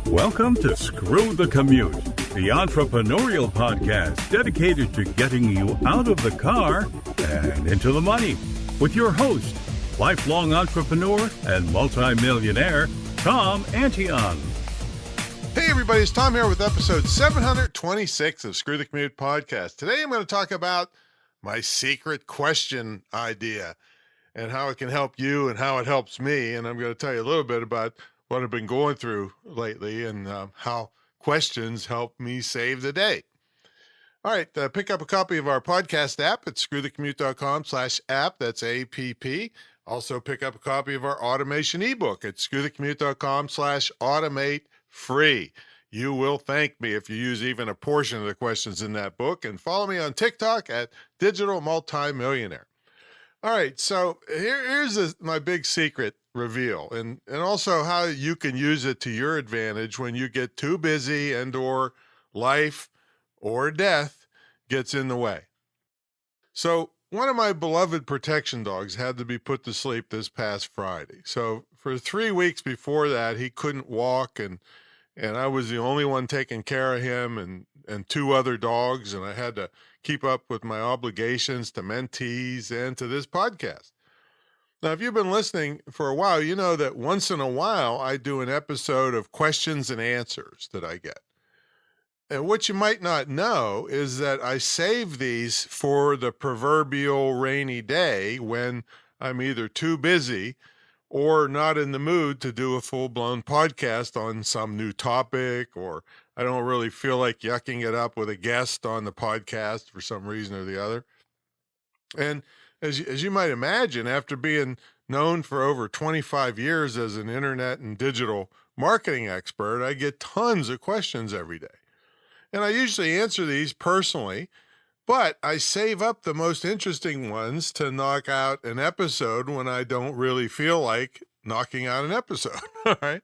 Welcome to Screw the Commute, the entrepreneurial podcast dedicated to getting you out of the car and into the money with your host, lifelong entrepreneur and multimillionaire, Tom Antion. Hey everybody, it's Tom here with episode 726 of Screw the Commute podcast. Today I'm going to talk about my secret question idea and how it can help you and how it helps me. And I'm going to tell you a little bit about what I've been going through lately and how questions help me save the day. All right, pick up a copy of our podcast app at screwthecommute.com/app. That's APP. Also pick up a copy of our automation ebook at screwthecommute.com/automate free. You will thank me if you use even a portion of the questions in that book, and follow me on TikTok at Digital Multimillionaire. All right, so here's my big secret reveal, and also how you can use it to your advantage when you get too busy and or life or death gets in the way. So one of my beloved protection dogs had to be put to sleep this past Friday. So for 3 weeks before that, he couldn't walk, and I was the only one taking care of him and two other dogs, and I had to keep up with my obligations to mentees and to this podcast. Now, if you've been listening for a while, you know that once in a while I do an episode of questions and answers that I get. And what you might not know is that I save these for the proverbial rainy day when I'm either too busy or not in the mood to do a full-blown podcast on some new topic, or I don't really feel like yucking it up with a guest on the podcast for some reason or the other. And as you might imagine, after being known for over 25 years as an internet and digital marketing expert, I get tons of questions every day. And I usually answer these personally, but I save up the most interesting ones to knock out an episode when I don't really feel like knocking out an episode. All right.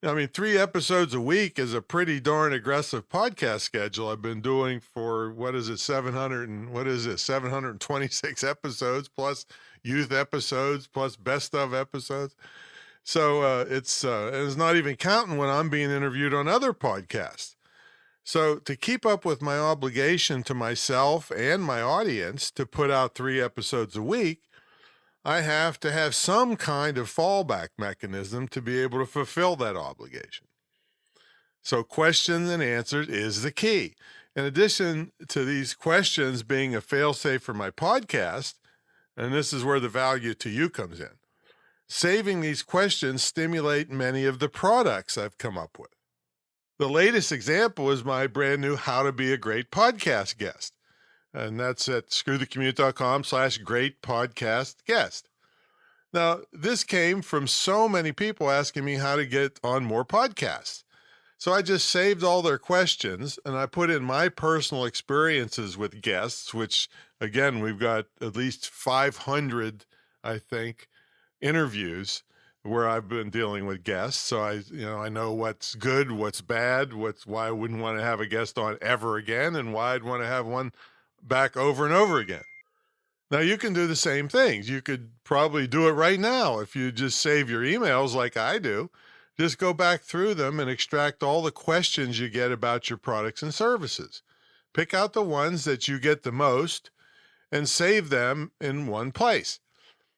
I mean, 3 episodes a week is a pretty darn aggressive podcast schedule I've been doing for, 726 episodes, plus youth episodes, plus best of episodes. So it's not even counting when I'm being interviewed on other podcasts. So to keep up with my obligation to myself and my audience to put out 3 episodes a week, I have to have some kind of fallback mechanism to be able to fulfill that obligation. So questions and answers is the key. In addition to these questions being a fail-safe for my podcast, and this is where the value to you comes in, saving these questions stimulate many of the products I've come up with. The latest example is my brand new How to Be a Great Podcast Guest. And that's at screwthecommute.com/great podcast guest. Now, this came from so many people asking me how to get on more podcasts. So I just saved all their questions and I put in my personal experiences with guests, which again, we've got at least 500, I think, interviews where I've been dealing with guests. So I know what's good, what's bad, why I wouldn't want to have a guest on ever again, and why I'd want to have one back over and over again. Now you can do the same things. You could probably do it right now. If you just save your emails like I do, just go back through them and extract all the questions you get about your products and services. Pick out the ones that you get the most and save them in one place.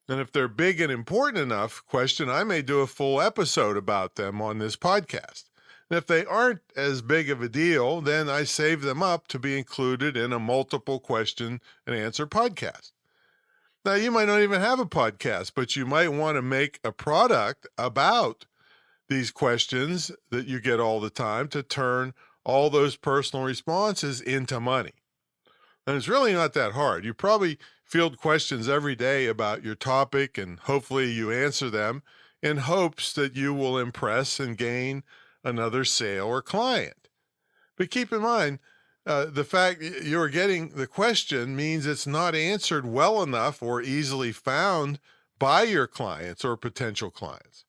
And if they're big and important enough question, I may do a full episode about them on this podcast. And if they aren't as big of a deal, then I save them up to be included in a multiple question and answer podcast. Now, you might not even have a podcast, but you might want to make a product about these questions that you get all the time to turn all those personal responses into money. And it's really not that hard. You probably field questions every day about your topic, and hopefully you answer them in hopes that you will impress and gain another sale or client. But keep in mind, the fact you're getting the question means it's not answered well enough or easily found by your clients or potential clients.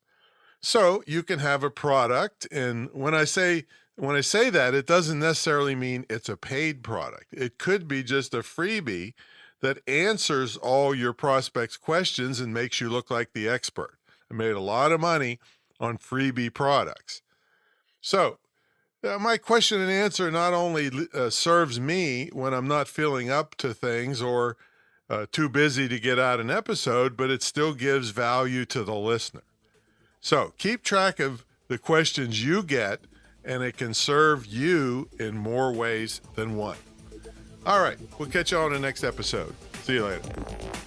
So you can have a product, and when I say that, it doesn't necessarily mean it's a paid product. It could be just a freebie that answers all your prospects' questions and makes you look like the expert. I made a lot of money on freebie products. So, my question and answer not only serves me when I'm not feeling up to things or too busy to get out an episode, but it still gives value to the listener. So keep track of the questions you get, and it can serve you in more ways than one. All right, we'll catch you on the next episode. See you later.